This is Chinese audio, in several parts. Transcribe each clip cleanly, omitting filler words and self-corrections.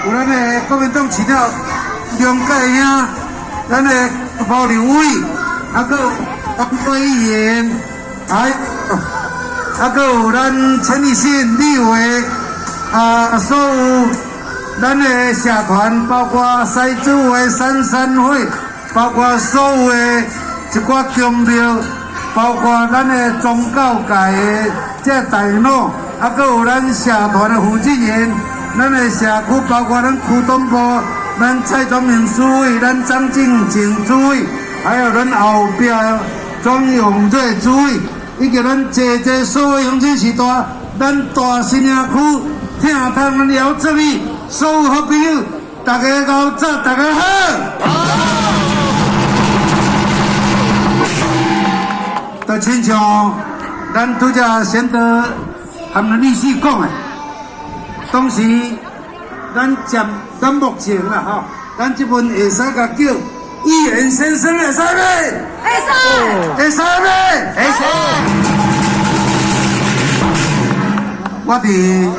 有咱的国民党市长梁介兄，咱的毛刘伟，还有黄国议员，还有咱陈立信立委，所有咱的社团，包括西子会、三山会，包括所有的一寡宗庙，包括咱的宗教界的这大佬，还有咱社团的负责人，咱的社区包括咱区东部、咱蔡宗明主委、咱张敬景主委，还有咱后壁庄永瑞主委，以及咱这所有乡亲时代，咱大新营区听通聊这里，所有好朋友，大家好，大家好。就亲像咱拄则先得含咱律师讲的，当时咱目前啦吼，咱这份会使甲叫议员先生会使袂？会使袂？会使。我伫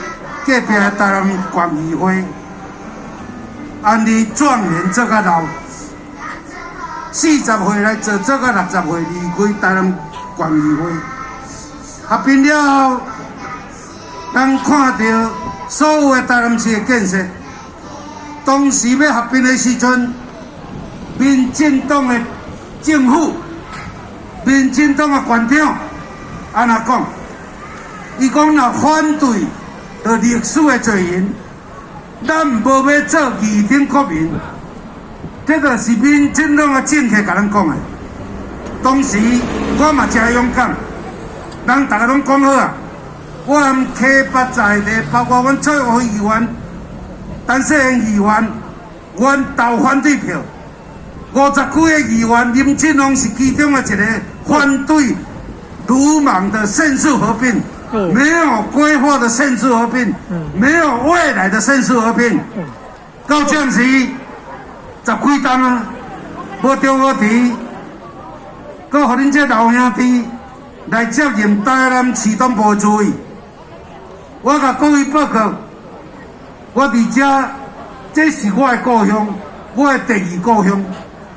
隔壁台南县议会，安尼状元做甲老，40岁来做甲60岁离开台南县议会，合并了后，咱看到所有的台南市的建设。当时要合并的时阵，民进党的政府、民进党的县长安怎讲？伊讲若反对着历史的罪行，咱无要做二等国民。这就是民进党的政客甲咱讲的。当时我嘛真勇敢，人大家拢讲好啊。我含溪北在地，包括阮蔡华议员、陈世贤议员，阮投反对票。50几个议员，林进龙是其中的一个反对鲁莽的县市合并，没有规划的县市合并，没有未来的县市合并。到这时，十几档啊，无中无提，搁互恁这老兄弟来接任台南市党部主委。我甲各位报告，我伫这是我的故乡，我的第二故乡，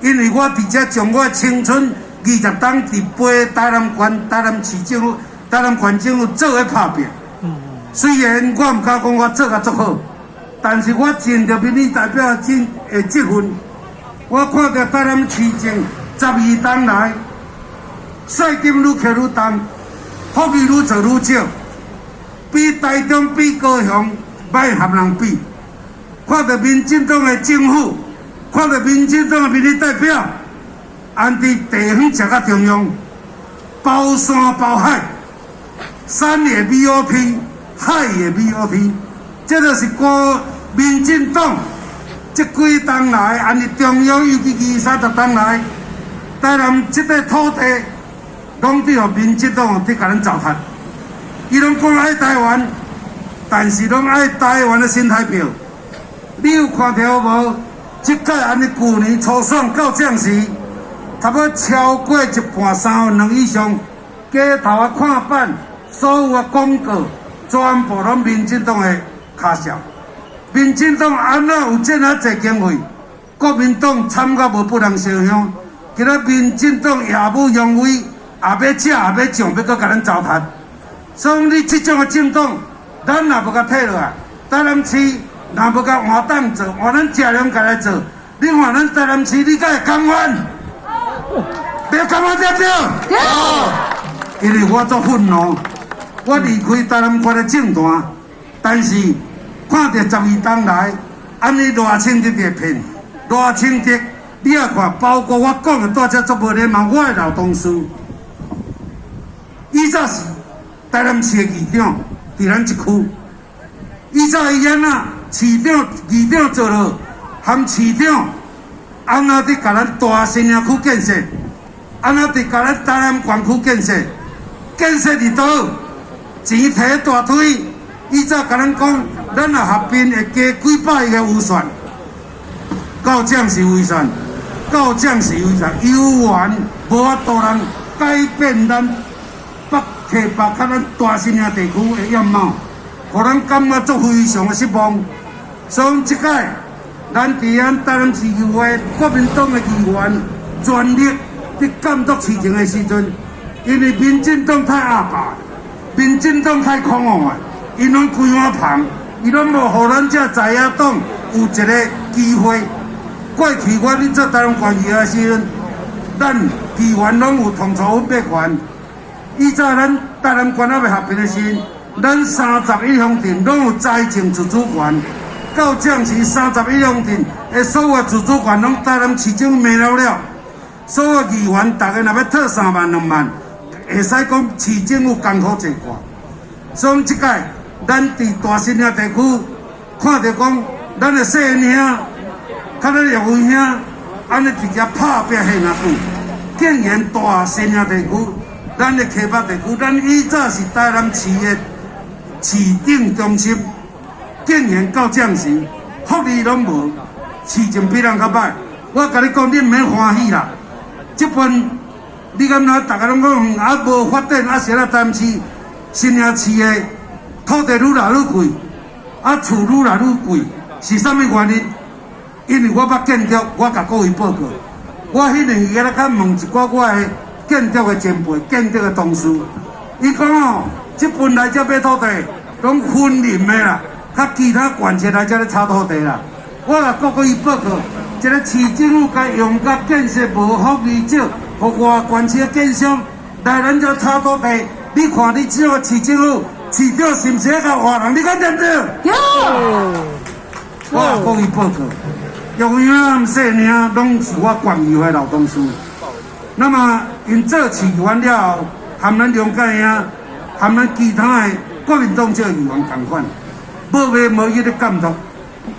因为我伫这将我的青春20档伫陪台南县、台南市政府、台南县政府做伙打拼。虽然我毋敢讲我做甲足好，但是我尽着民意代表的职分。我看到台南市政12档来，税金愈扣愈重，福利愈做愈少。比台中、比高雄，歹和人比。看到民进党的政府，看到民进党的民意代表，安伫地方食到中央，包山包海，山也 BOT， 海也 BOT， 这就是国民进党这几冬来，安尼中央尤其20-30冬来，台南这块土地，拢伫互民进党伫甲咱糟蹋。伊拢讲爱台湾，但是拢爱台湾的新台票。你有看到无？即届安尼，旧年初选到这时，差不多超过1半3/2以上，街头啊看板，所有的广告，全部拢民进党的卡销。民进党安怎有这么侪经费？国民党惨到无不能想象。今仔民进党耀武扬威，也要吃，也要上，要搁甲咱糟蹋。所以你这种的政党，咱若要甲退落来，台南市若要甲换党做，换咱正良家来做，你看咱台南市，你敢会甘愿？别甘愿对不对？因为我足愤怒，我离开台南县的政坛，但是看到12冬来，安尼偌清德的骗，偌清德，你也看，包括我讲的大家做无礼貌，我的老同事，伊早是。台南市的议长伫咱一区，以早伊安那市长、议长做落，含市长安那伫甲咱大新营区建设，安那伫甲咱台南县区建设，建设伫倒，钱摕大腿，以早甲咱讲，咱若合并会加几百亿的预算，到这是预算，到这是预算，有缘无法度人改变咱。溪北甲咱大新营地区的样貌，互咱感觉足非常的失望。所以即届咱伫咱台南市议会国民党的议员全力伫监督市情的时阵，因为民进党太阿爸，民进党太狂妄啊，因拢规碗旁，伊拢无互咱这在野党有一个机会。过去我伫做台南县议员的时阵，咱议员拢有同处分配权。以早咱台南县还未合并的时，咱31乡镇拢有财政自主权。到这时31乡镇的所有自主权拢台南市政没了。所有议员大家若要讨3万2万，会使讲市政府艰苦坐挂。所以即届咱伫大新营地区看到讲，咱的细兄、较咧叶伟兄，安尼直接拍拼现啊久。竟然大新营地区，咱的溪北地区，咱以早是台南市的市政中心，竟然到这时福利拢无，市政比人较歹。我甲你讲，你毋免欢喜啦。这份你敢若大家拢讲啊无发展，啊是啦，台南市新营市的土地愈来愈贵，啊厝愈来愈贵，是啥物原因？因为我捌建筑，我甲各位报告，我迄两日咧较问一寡我的建筑的前辈、建筑的同事，伊讲哦，这份来遮买土地，拢分林的啦，较其他县市来遮咧炒土地啦。我甲各位报告，一个市政府该用甲建设无福利少，互外县市的建商来咱遮炒土地，你看你这个市政府市长是毋是喺甲活人？你讲对不对？有。我甲各位报告。叶伟兄、细兄拢是我县议会老同事。那么因做市议员了后，含咱梁家兄、含咱其他的国民党这议员同款，无微无一的监督。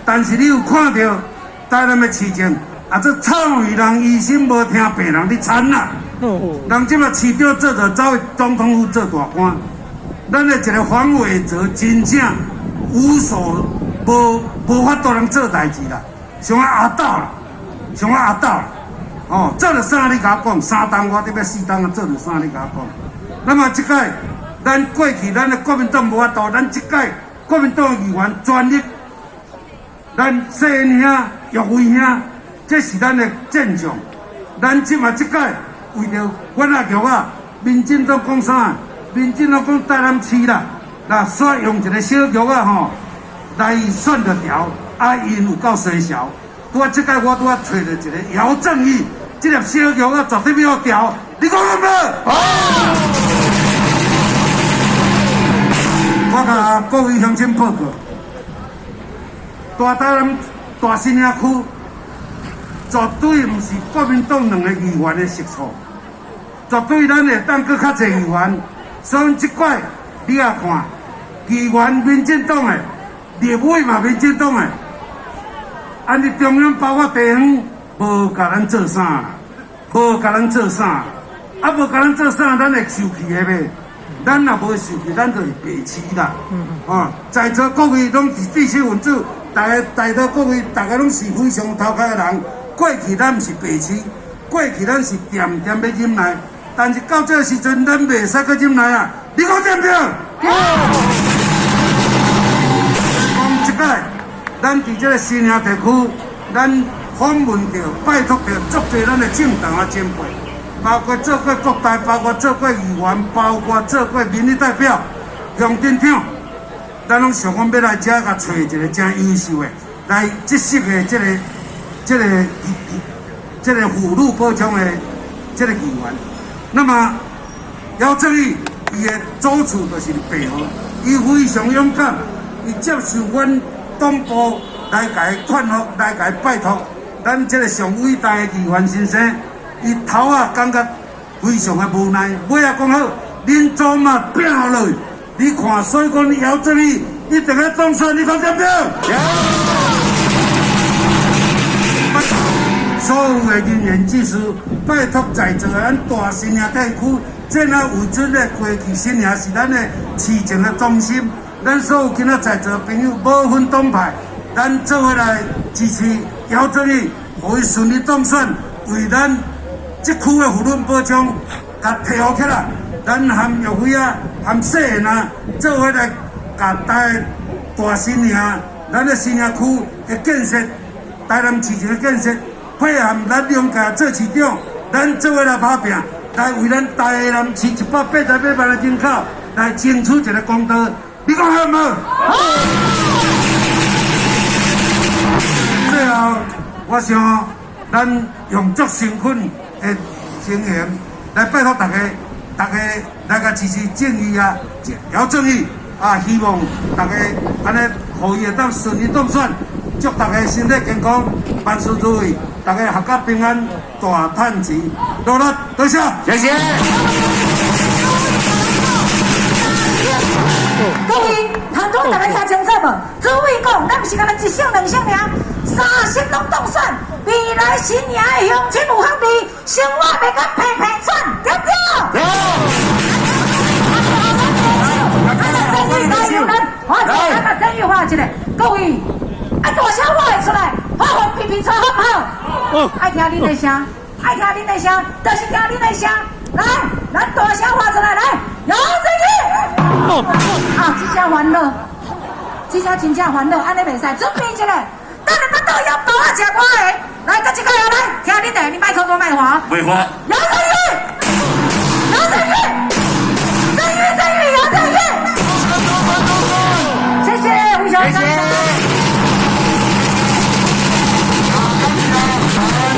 但是你有看到台南的市政，啊，这臭鱼人医生无听病人，你惨啦！人即马市长做着走去总统府做大官，咱的一个黄伟哲真正无法度通做代志啦。上阿斗啦，上阿斗啦，哦，做了啥你甲我讲？3档我得要4档啊，做了啥你甲我讲？那么即届，咱过去咱的国民党无法度，咱即届国民党议员全力，咱细兄、叶伟兄，这是咱的战将。咱即马即届为着阮阿局啊，民进党讲啥？民进党讲台南市啦，那选用一个小局啊吼，来选着调。啊，因有够衰小，拄啊，即届我拄啊找着一个姚正义，这粒小局啊，绝对要调，你讲有无？我甲各位乡亲报告，大台南大新营区绝对毋是国民党2个议员的食错，绝对咱会当搁较侪议员。所以即届你也看，议员民进党的，立委嘛民进党的。安尼中央包括地方无甲咱做啥啦，无甲咱做啥，啊无甲咱做啥，咱会受气的呗。咱若无受气，咱就是白痴啦。哦，在座各位拢是知识分子，在座各位大家拢是非常头壳的人。过去咱毋是白痴，过去咱是点要忍耐，但是到这个时阵，咱袂使搁忍耐啊！你讲对不对？讲即届。咱伫这个新营地区，咱访问着、拜托着足侪咱的政党啊前辈，包括做过国代，包括做过议员，包括做过民意代表、乡镇长，咱拢想讲要来遮甲找一个真优秀的，来即适的这个辅助保障的这个议员。那么姚正义伊的祖厝就是白河，伊非常勇敢，伊接受阮。党部来甲伊劝服，来甲伊拜托，咱这个上伟大的议员先生，伊头啊感觉非常的无奈，尾啊讲好，恁做嘛拼落去，你看，所以讲姚正义一定要当选，你讲对不对？所有的人员技术，拜托在座的咱大新营地区，这那为准的过去新营是咱的市政的中心。咱所有今仔在座朋友，无分党派，咱做伙来支持姚正义，互伊顺利当选，为咱这区的舆论保障，甲提好起来。咱含叶辉啊，含细汉啊，做伙来甲大新营咱的新营区的建设，台南市的建设，配合咱中家做市长，咱做伙来打拼，来为咱台南市180万的人口来争取一个公道。你讲好唔好？好。最后，我想咱用足身份的经营来拜托大家来个支持正义啊，姚正义啊，希望大家安尼，互伊会当顺利当选，祝大家身体健康，万事如意，大家阖家平安，大赚钱，努力，多谢，谢谢。各位，团长，大家听清楚无？诸位讲，咱不是干咱一省两省尔，3省拢当选，未来新营的乡亲有福利，生活袂甲平平转，对不对？对。我再把真语话一个，各位，大声话会出来，发发批评出好不好？爱听恁的声，爱听恁的声，就是听恁的声。来，咱大声话出来，来，姚正义。啊，这声烦恼，这声真正烦恼，安尼袂使，准备一个，等下巴肚要倒啊，吃我的，来，搁一个来，听恁的，你卖口多卖话。袂话。姚正义，姚正义，正义，姚正义。谢谢，吴小姐。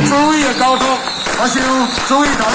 诸位的交通，我想诸位大家。